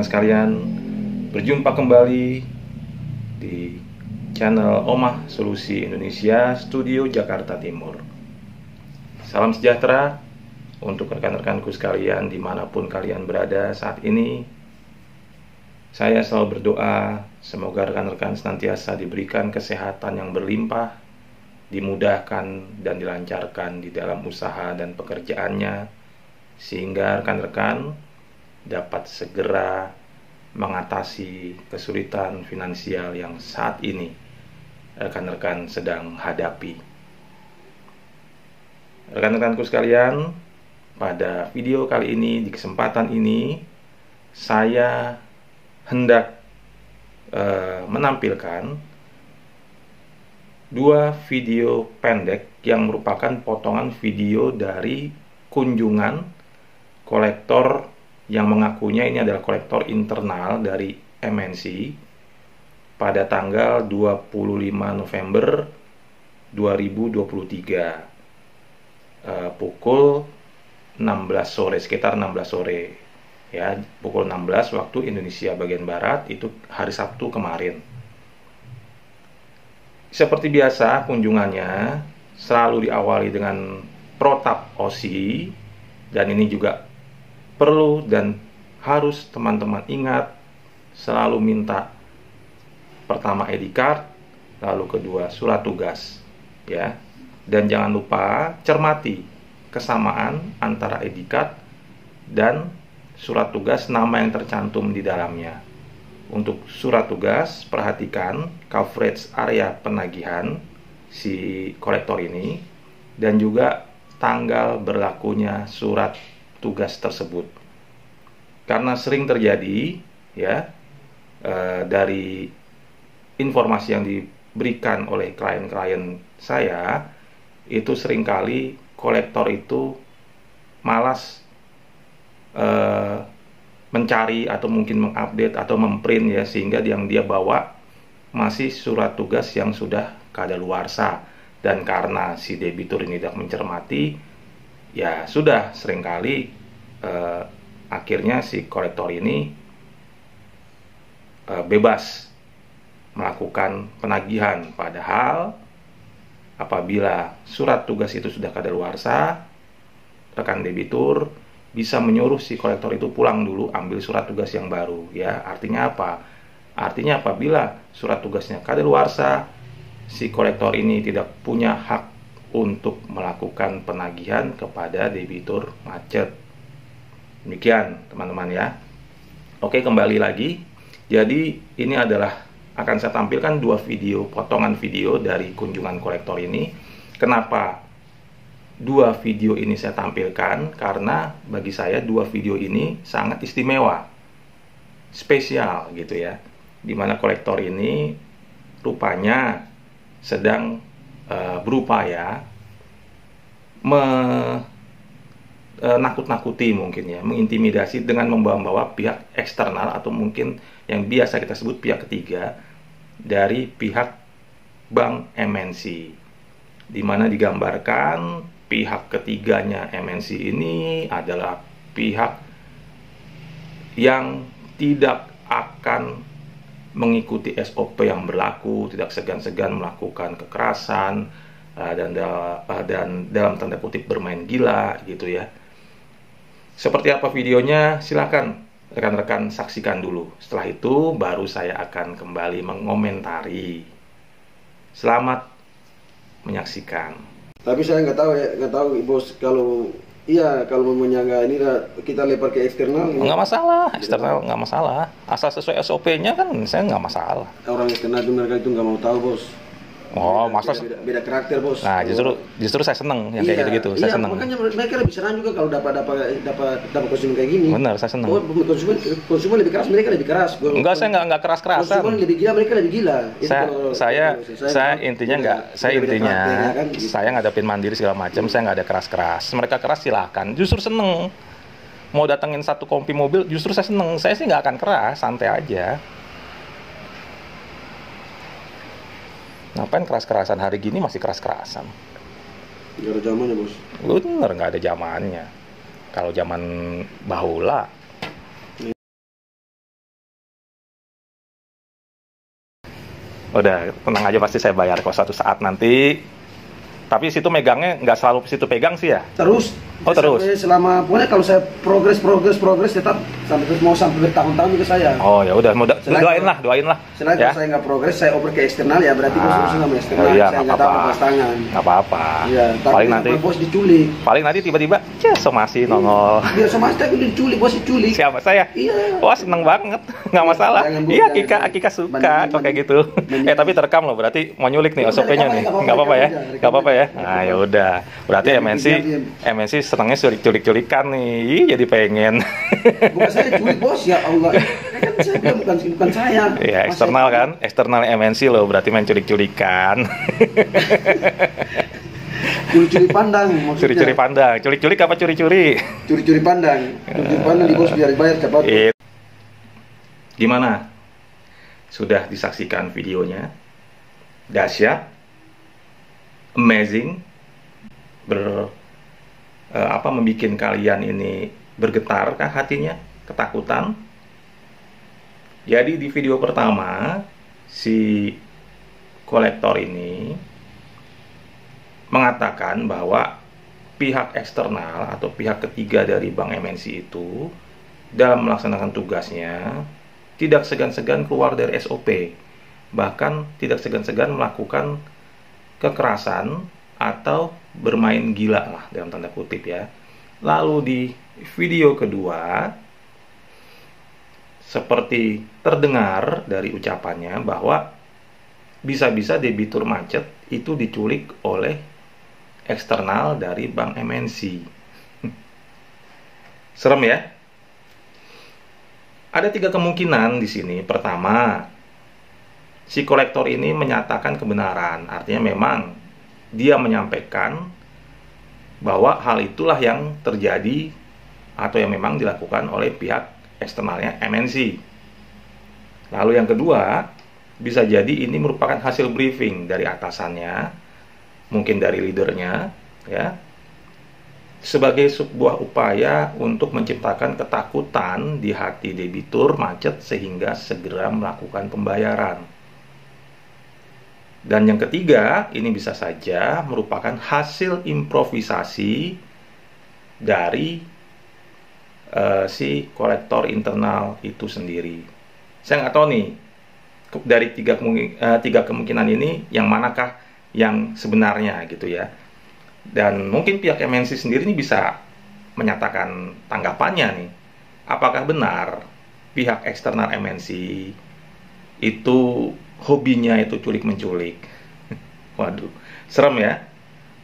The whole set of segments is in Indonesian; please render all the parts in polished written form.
rekan-rekan sekalian, berjumpa kembali di channel Omah Solusi Indonesia, Studio Jakarta Timur. Salam sejahtera untuk rekan-rekanku sekalian dimanapun kalian berada saat ini. Saya selalu berdoa semoga rekan-rekan senantiasa diberikan kesehatan yang berlimpah, dimudahkan dan dilancarkan di dalam usaha dan pekerjaannya, sehingga rekan-rekan dapat segera mengatasi kesulitan finansial yang saat ini rekan-rekan sedang hadapi. Rekan-rekanku sekalian, pada video kali ini, di kesempatan ini, saya hendak menampilkan dua video pendek yang merupakan potongan video dari kunjungan kolektor yang mengakunya ini adalah kolektor internal dari MNC pada tanggal 25 November 2023 pukul 16 sore, sekitar 16 sore ya, pukul 16 waktu Indonesia bagian Barat, itu hari Sabtu kemarin. Seperti biasa, kunjungannya selalu diawali dengan protap OSI, dan ini juga perlu dan harus teman-teman ingat, selalu minta pertama ID card, lalu kedua surat tugas ya. Dan jangan lupa cermati kesamaan antara ID card dan surat tugas, nama yang tercantum di dalamnya. Untuk surat tugas, perhatikan coverage area penagihan si kolektor ini dan juga tanggal berlakunya surat tugas tersebut. Karena sering terjadi ya, dari informasi yang diberikan oleh klien-klien saya, itu seringkali kolektor itu malas mencari atau mungkin mengupdate atau memprint ya, sehingga yang dia bawa masih surat tugas yang sudah kadaluarsa. Dan karena si debitur ini tidak mencermati, ya sudah, seringkali akhirnya si kolektor ini bebas melakukan penagihan. Padahal apabila surat tugas itu sudah kadaluarsa, rekan debitur bisa menyuruh si kolektor itu pulang dulu, ambil surat tugas yang baru ya. Artinya apa? Artinya apabila surat tugasnya kadaluarsa, si kolektor ini tidak punya hak untuk melakukan penagihan kepada debitur macet. Demikian teman-teman ya. Oke, kembali lagi. Jadi ini adalah akan saya tampilkan dua video, potongan video dari kunjungan kolektor ini. Kenapa dua video ini saya tampilkan? Karena bagi saya dua video ini sangat istimewa, spesial gitu ya. Dimana kolektor ini rupanya sedang berupaya menakut-nakuti mungkin ya, mengintimidasi dengan membawa-bawa pihak eksternal atau mungkin yang biasa kita sebut pihak ketiga dari pihak Bank MNC, di mana digambarkan pihak ketiganya MNC ini adalah pihak yang tidak akan mengikuti SOP yang berlaku, tidak segan-segan melakukan kekerasan dan dalam tanda kutip bermain gila gitu ya. Seperti apa videonya? Silakan rekan-rekan saksikan dulu. Setelah itu baru saya akan kembali mengomentari. Selamat menyaksikan. Tapi saya nggak tahu ya, nggak tahu bos, kalau iya, kalau menyangga ini kita lempar ke eksternal. Nggak masalah, eksternal nggak masalah. Asal sesuai SOP-nya kan saya nggak masalah. Orang eksternal itu mereka itu nggak mau tahu bos. Oh, masa beda karakter bos. Nah, justru saya seneng yang kayak gitu-gitu. Saya seneng. Makanya mereka lebih senang juga kalau dapat konsumen kayak gini. Benar, saya seneng. Oh, konsumen lebih keras, mereka lebih keras. Enggak, saya nggak keras-kerasan. Konsumen lebih gila, mereka lebih gila. Saya intinya saya ngadepin mandiri segala macam, saya nggak ada keras-keras. Mereka keras silakan. Justru seneng. Mau datengin satu kompi mobil, justru saya seneng. Saya sih nggak akan keras, santai aja. Ngapain keras-kerasan, hari gini masih keras-kerasan? Nggak ada zamannya bos. Bener, nggak ada zamannya. Kalau zaman bahula Udah, tenang aja, pasti saya bayar kok suatu saat nanti. Tapi situ megangnya nggak selalu situ pegang sih ya? Terus. Oh, terus? Sampai selama, pokoknya kalau saya progres tetap sampai bertahun-tahun ke saya. Oh ya udah, doain lah. Selain ya. kalau saya nggak progres, saya oper ke eksternal ya, berarti bos urusan sama eksternal. Iya, Saya nggak tahu lepas tangan. Nggak apa-apa. Iya, tapi paling nanti bos diculik. Paling nanti tiba-tiba, somasi nongol. Biar somasi aku diculik, bos diculik. Siapa, saya? Iya. Wah, seneng banget, nggak masalah. Iya, Akika suka kalau kayak gitu. Tapi terekam loh, berarti mau nyulik nih OSOP-nya nih. Nggak apa-apa ya? Nggak apa-apa ya? Nah ya udah. Berarti MNC senengnya culik-culikan nih. Ih, jadi pengen. Bukan saya culik, bos, ya Allah. Kan saya bilang bukan saya. Iya, eksternal kan? Eksternal MNC loh, berarti main culik-culikan. Curi-curi pandang maksudnya. Curi-curi pandang. Culik-culik apa curi-curi? Curi-curi pandang. Curi-curi pandang di bos biar bayar cepat. Gimana? Sudah disaksikan videonya? Dahsyat? Amazing? Membikin kalian ini bergetar kah hatinya? Ketakutan? Jadi di video pertama, si kolektor ini mengatakan bahwa pihak eksternal atau pihak ketiga dari Bank MNC itu dalam melaksanakan tugasnya tidak segan-segan keluar dari SOP, bahkan tidak segan-segan melakukan kekerasan atau bermain gila lah dalam tanda kutip ya. Lalu di video kedua seperti terdengar dari ucapannya bahwa bisa-bisa debitur macet itu diculik oleh eksternal dari Bank MNC. Serem ya? Ada 3 kemungkinan di sini. Pertama, si kolektor ini menyatakan kebenaran, artinya memang dia menyampaikan bahwa hal itulah yang terjadi atau yang memang dilakukan oleh pihak eksternalnya MNC. Lalu yang kedua, bisa jadi ini merupakan hasil briefing dari atasannya, mungkin dari leadernya, ya, sebagai sebuah upaya untuk menciptakan ketakutan di hati debitur macet sehingga segera melakukan pembayaran. Dan yang ketiga, ini bisa saja merupakan hasil improvisasi dari si kolektor internal itu sendiri. Saya nggak tahu nih, dari tiga kemungkinan ini yang manakah yang sebenarnya gitu ya. Dan mungkin pihak MNC sendiri ini bisa menyatakan tanggapannya nih. Apakah benar pihak eksternal MNC itu hobinya itu culik-menculik? Waduh, serem ya.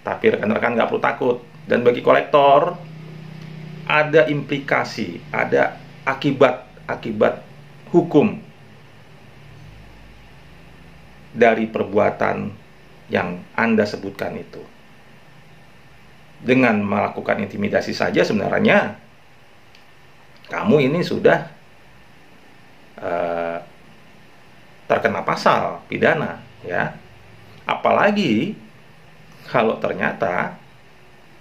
Tapi rekan-rekan nggak perlu takut. Dan bagi kolektor, ada implikasi, ada akibat hukum dari perbuatan yang Anda sebutkan itu. Dengan melakukan intimidasi saja sebenarnya kamu ini sudah terkena pasal pidana, ya. Apalagi kalau ternyata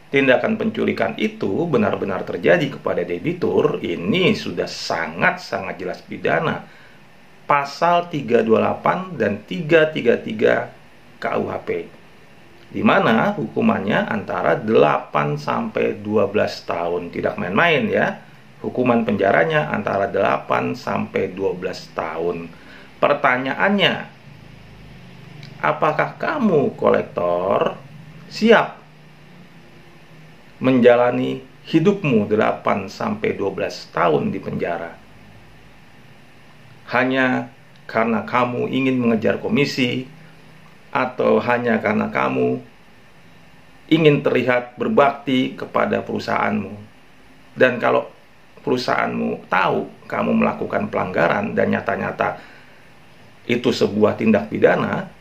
tindakan penculikan itu benar-benar terjadi kepada debitur, ini sudah sangat-sangat jelas pidana. Pasal 328 dan 333 KUHP, di mana hukumannya antara 8 sampai 12 tahun. Tidak main-main ya. Hukuman penjaranya antara 8 sampai 12 tahun. Pertanyaannya, apakah kamu kolektor siap menjalani hidupmu 8 sampai 12 tahun di penjara hanya karena kamu ingin mengejar komisi, atau hanya karena kamu ingin terlihat berbakti kepada perusahaanmu? Dan kalau perusahaanmu tahu kamu melakukan pelanggaran dan nyata-nyata itu sebuah tindak pidana,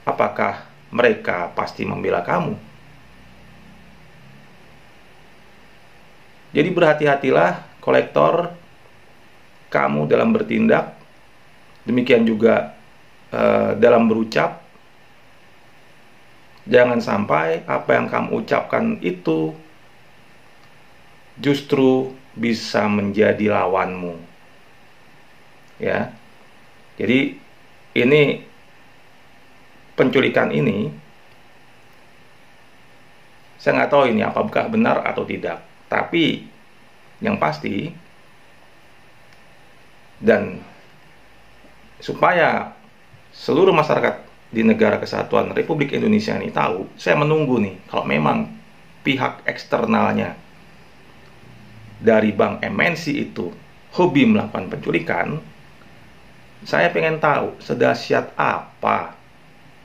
apakah mereka pasti membela kamu? Jadi berhati-hatilah kolektor kamu dalam bertindak, demikian juga dalam berucap. Jangan sampai apa yang kamu ucapkan itu justru bisa menjadi lawanmu. Ya. Jadi ini penculikan ini, saya nggak tahu ini apakah benar atau tidak. Tapi yang pasti, dan supaya seluruh masyarakat di Negara Kesatuan Republik Indonesia ini tahu, saya menunggu nih, kalau memang pihak eksternalnya dari Bank MNC itu hobi melakukan penculikan, saya pengen tahu sedahsyat apa,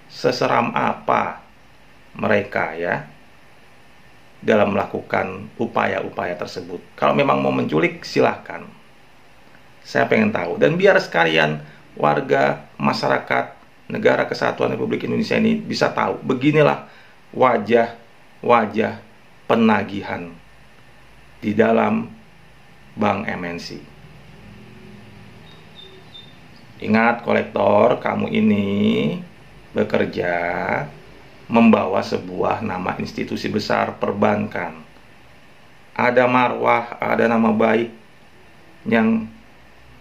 seseram apa mereka ya dalam melakukan upaya-upaya tersebut. Kalau memang mau menculik, silahkan. Saya pengen tahu. Dan biar sekalian warga, masyarakat, Negara Kesatuan Republik Indonesia ini bisa tahu. Beginilah wajah-wajah penagihan di dalam Bank MNC. Ingat, kolektor, kamu ini bekerja membawa sebuah nama institusi besar perbankan. Ada marwah, ada nama baik yang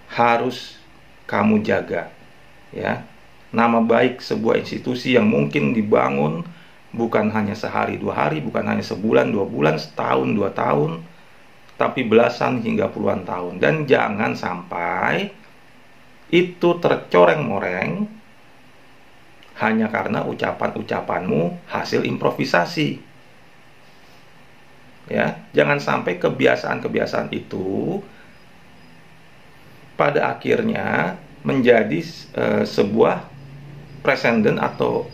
harus kamu jaga, ya. Nama baik sebuah institusi yang mungkin dibangun bukan hanya sehari dua hari, bukan hanya sebulan dua bulan, setahun dua tahun, tapi belasan hingga puluhan tahun. Dan jangan sampai itu tercoreng-moreng hanya karena ucapan-ucapanmu hasil improvisasi. Ya, jangan sampai kebiasaan-kebiasaan itu pada akhirnya menjadi sebuah presenden atau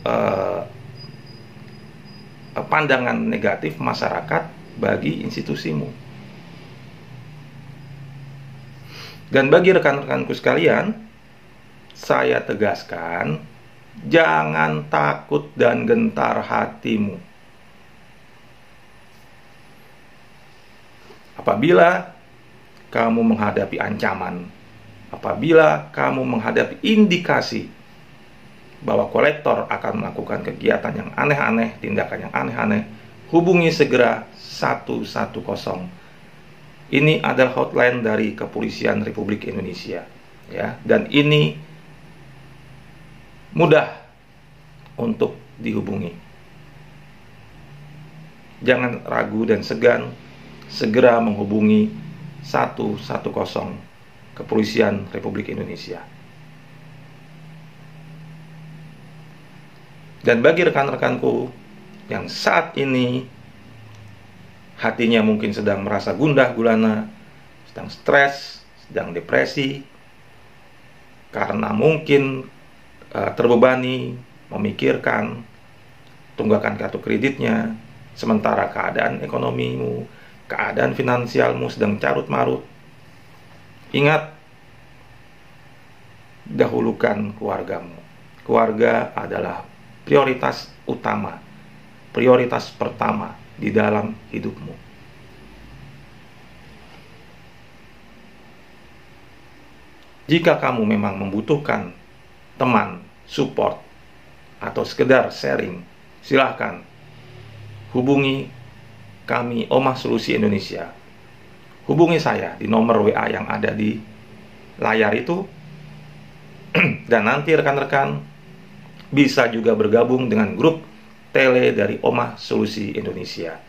pandangan negatif masyarakat bagi institusimu. Dan bagi rekan-rekanku sekalian, saya tegaskan, jangan takut dan gentar hatimu. Apabila kamu menghadapi ancaman, apabila kamu menghadapi indikasi bahwa kolektor akan melakukan kegiatan yang aneh-aneh, tindakan yang aneh-aneh, hubungi segera 110. Ini adalah hotline dari Kepolisian Republik Indonesia, ya, dan ini mudah untuk dihubungi. Jangan ragu dan segan, segera menghubungi 110 Kepolisian Republik Indonesia. Dan bagi rekan-rekanku yang saat ini hatinya mungkin sedang merasa gundah gulana, sedang stres, sedang depresi, karena mungkin terbebani memikirkan tunggakan kartu kreditnya, sementara keadaan ekonomimu, keadaan finansialmu sedang carut marut. Ingat, dahulukan keluargamu. Keluarga adalah prioritas utama, prioritas pertama di dalam hidupmu. Jika kamu memang membutuhkan teman, support, atau sekedar sharing, silahkan hubungi kami Omah Solusi Indonesia. Hubungi saya di nomor WA yang ada di layar itu. Dan nanti rekan-rekan bisa juga bergabung dengan grup tele dari Omah Solusi Indonesia,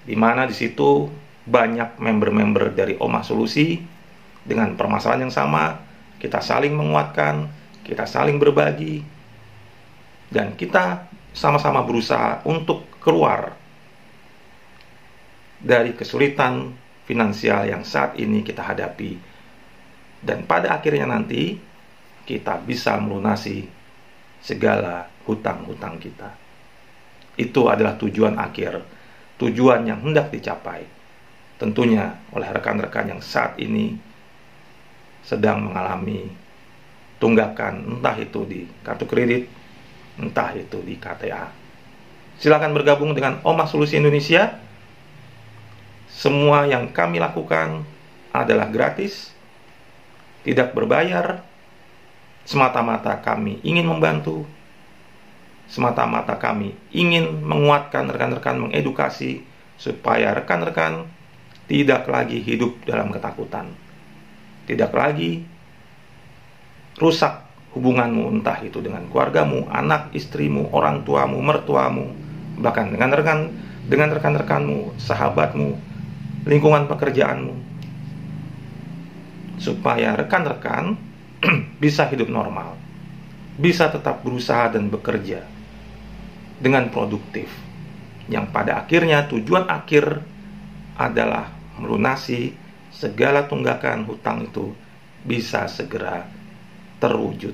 di mana di situ banyak member-member dari Omah Solusi dengan permasalahan yang sama. Kita saling menguatkan, kita saling berbagi, dan kita sama-sama berusaha untuk keluar dari kesulitan finansial yang saat ini kita hadapi, dan pada akhirnya nanti kita bisa melunasi segala hutang-hutang kita. Itu adalah tujuan akhir, tujuan yang hendak dicapai, tentunya oleh rekan-rekan yang saat ini sedang mengalami tunggakan, entah itu di kartu kredit, entah itu di KTA. Silakan bergabung dengan Omah Solusi Indonesia. Semua yang kami lakukan adalah gratis, tidak berbayar. Semata-mata kami ingin membantu, semata-mata kami ingin menguatkan rekan-rekan, mengedukasi supaya rekan-rekan tidak lagi hidup dalam ketakutan, tidak lagi rusak hubunganmu, entah itu dengan keluargamu, anak, istrimu, orang tuamu, mertuamu, bahkan dengan rekan-rekanmu, sahabatmu, lingkungan pekerjaanmu, supaya rekan-rekan bisa hidup normal, bisa tetap berusaha dan bekerja dengan produktif, yang pada akhirnya tujuan akhir adalah melunasi segala tunggakan hutang itu bisa segera terwujud.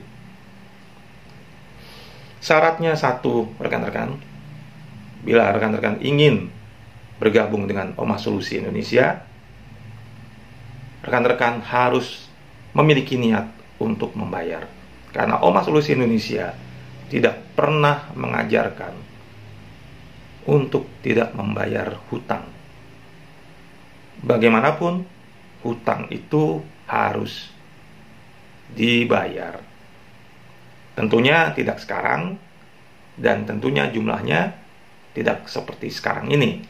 Syaratnya satu, rekan-rekan. Bila rekan-rekan ingin bergabung dengan Omah Solusi Indonesia, rekan-rekan harus memiliki niat untuk membayar. Karena Omah Solusi Indonesia tidak pernah mengajarkan untuk tidak membayar hutang. Bagaimanapun, hutang itu harus dibayar. Tentunya tidak sekarang, dan tentunya jumlahnya tidak seperti sekarang ini.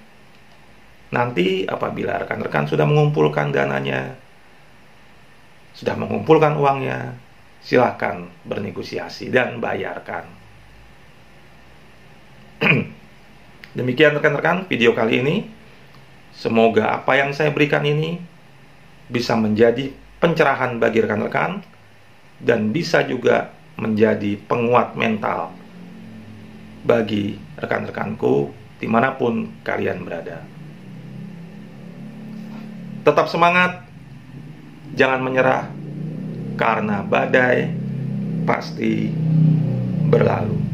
Nanti apabila rekan-rekan sudah mengumpulkan dananya, sudah mengumpulkan uangnya, silakan bernegosiasi dan bayarkan. Demikian rekan-rekan video kali ini. Semoga apa yang saya berikan ini bisa menjadi pencerahan bagi rekan-rekan dan bisa juga menjadi penguat mental bagi rekan-rekanku dimanapun kalian berada. Tetap semangat, jangan menyerah, karena badai pasti berlalu.